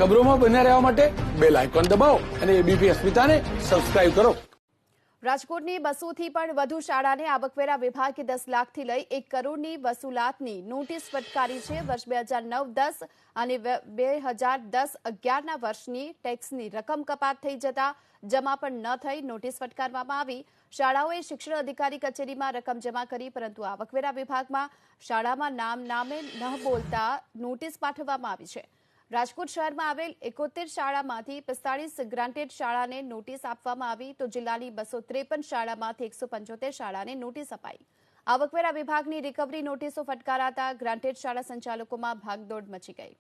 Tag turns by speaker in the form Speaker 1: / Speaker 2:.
Speaker 1: ખબરોમાં બન્યા રહેવા માટે બેલ આઇકોન દબાવો અને એબીપી અસ્મિતાને સબસ્ક્રાઇબ કરો।
Speaker 2: રાજકોટની 200થી પણ વધુ શાળાને આવકવેરા વિભાગે 10 લાખથી લઈ 1 કરોડની વસૂલાતની નોટિસ ફટકારી છે। વર્ષ 2009-10 અને 2010-11ના વર્ષની ટેક્સની રકમ કપાત થઈ જતા જમા પણ ન થઈ નોટિસ ફટકારવામાં આવી। શાળાઓએ શિક્ષણ અધિકારી કચેરીમાં રકમ જમા કરી, પરંતુ આવકવેરા વિભાગમાં શાળામાં નામે ન બોલતા નોટિસ પાઠવવામાં આવી છે। રાજકોટ શહેરમાં આવેલ 71 શાળામાંથી 45 ગ્રાન્ટેડ શાળાને નોટિસ આપવામાં આવી, તો જિલ્લાની 253 શાળામાંથી 175 શાળાને નોટિસ અપાઈ। આવકવેરા વિભાગની રિકવરી નોટિસો ફટકારાતા ગ્રાન્ટેડ શાળા સંચાલકોમાં ભાગદોડ મચી ગઈ।